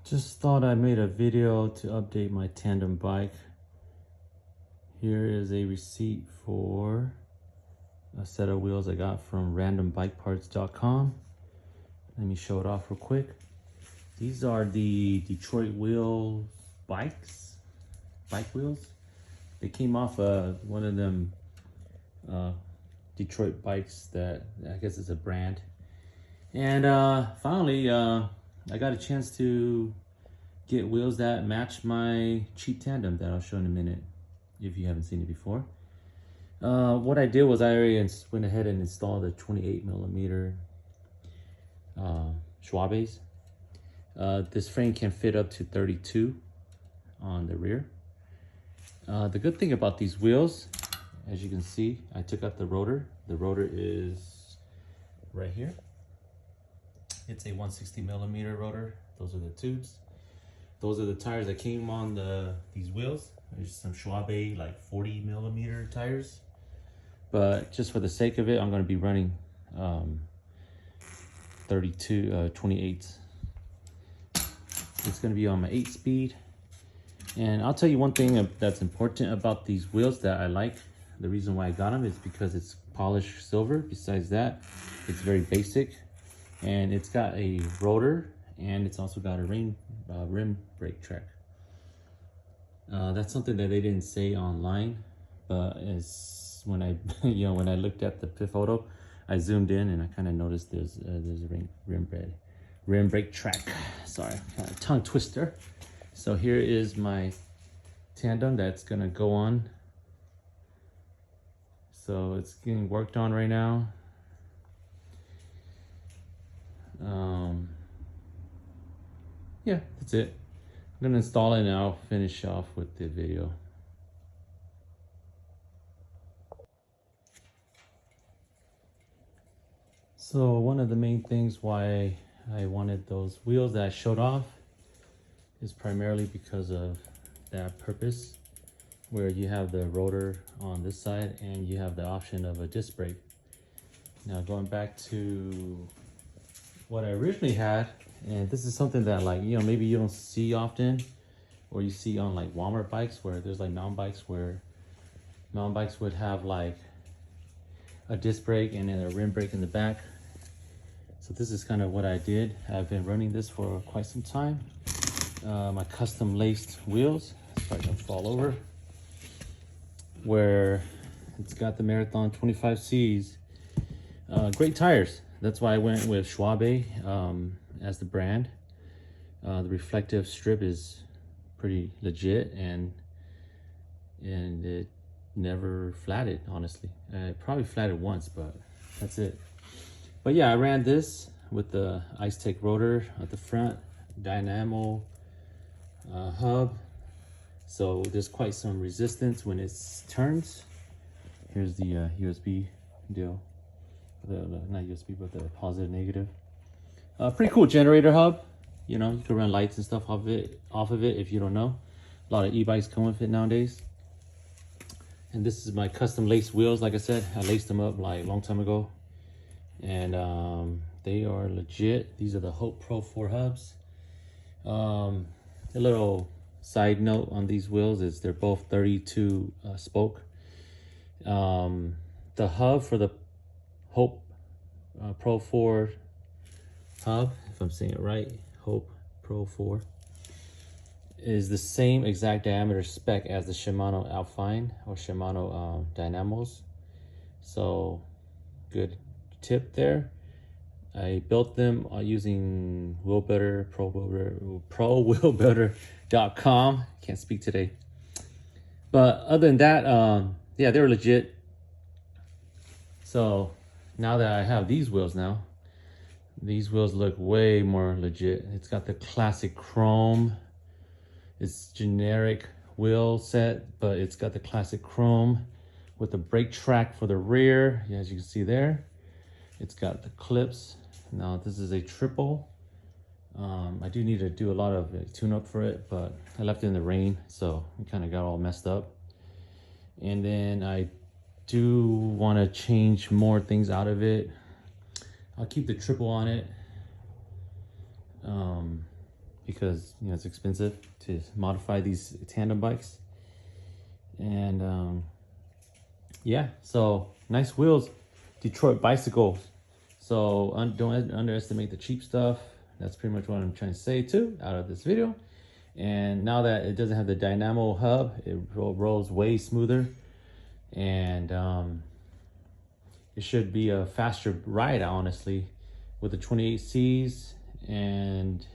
Just thought I made a video to update my tandem bike. Here is a receipt for a set of wheels I got from randombikeparts.com. Let me show it off real quick. These are the Detroit wheel bike wheels. They came off one of them Detroit bikes that I guess is a brand. And finally, I got a chance to get wheels that match my cheap tandem that I'll show in a minute if you haven't seen it before. What I did was I already went ahead and installed a 28mm Schwabes. This frame can fit up to 32 on the rear. The good thing about these wheels, as you can see, I took out the rotor. The rotor is right here. It's a 160mm rotor. Those are the tubes. Those are the tires that came on these wheels. There's some Schwalbe like 40mm tires. But just for the sake of it, I'm going to be running 28s. It's going to be on my 8-speed. And I'll tell you one thing that's important about these wheels that I like. The reason why I got them is because it's polished silver. Besides that, it's very basic. And it's got a rotor, and it's also got a rim brake track. That's something that they didn't say online, but when I when I looked at the photo, I zoomed in and I kind of noticed there's a rim brake track. Sorry, kind of tongue twister. So here is my tandem that's gonna go on. So it's getting worked on right now. Yeah, that's it. I'm gonna install it and I'll finish off with the video. So one of the main things why I wanted those wheels that I showed off is primarily because of that purpose, where you have the rotor on this side and you have the option of a disc brake. Now going back to what I originally had, and this is something that maybe you don't see often, or you see on like Walmart bikes, where there's like mountain bikes would have like a disc brake and then a rim brake in the back. So this is kind of what I did. I've been running this for quite some time. My custom laced wheels, if I can fall over, where it's got the Marathon 25Cs. Great tires. That's why I went with Schwalbe as the brand. The reflective strip is pretty legit, and it never flatted, honestly. It probably flatted once, but that's it. But yeah, I ran this with the Ice Tech rotor at the front, dynamo hub. So there's quite some resistance when it turns. Here's the USB deal. Not USB, but the positive negative. Pretty cool generator hub. You can run lights and stuff off of it if you don't know. A lot of e-bikes come with it nowadays. And this is my custom lace wheels. Like I said, I laced them up like a long time ago, and they are legit. These are the Hope Pro 4 hubs. A little side note on these wheels is they're both 32 spoke. The hub for the Hope Pro 4 hub, if I'm saying it right, Hope Pro 4, is the same exact diameter spec as the Shimano Alpine or Shimano Dynamos. So good tip there. I built them using ProWheelBuilder.com. Can't speak today. But other than that, yeah, they're legit. So now that I have these wheels now, these wheels look way more legit. It's got the classic chrome. It's generic wheel set, but it's got the classic chrome with the brake track for the rear. Yeah, as you can see there, it's got the clips. Now this is a triple. I do need to do a lot of tune-up for it, but I left it in the rain, so it kind of got all messed up. And then I do want to change more things out of it. I'll keep the triple on it. because you know it's expensive to modify these tandem bikes. And yeah, so nice wheels, Detroit bicycles. So don't underestimate the cheap stuff. That's pretty much what I'm trying to say too out of this video. And now that it doesn't have the dynamo hub, it rolls way smoother, and it should be a faster ride, honestly, with the 28Cs. And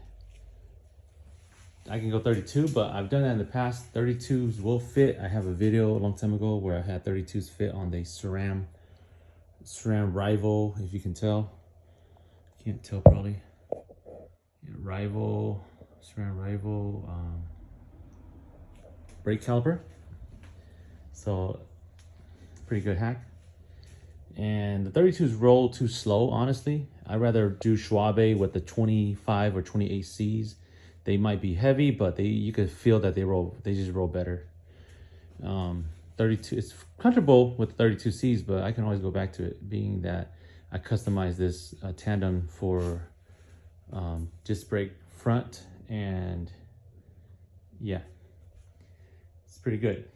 I can go 32, but I've done that in the past. 32s will fit. I have a video a long time ago where I had 32s fit on the SRAM Rival, if you can tell. Can't tell probably. Yeah, SRAM Rival brake caliper. So pretty good hack. And the 32s roll too slow, honestly. I'd rather do Schwabe with the 25 or 28Cs. They might be heavy, but you could feel that they just roll better. 32, it's comfortable with 32Cs, but I can always go back to it, being that I customized this tandem for disc brake front, and yeah, it's pretty good.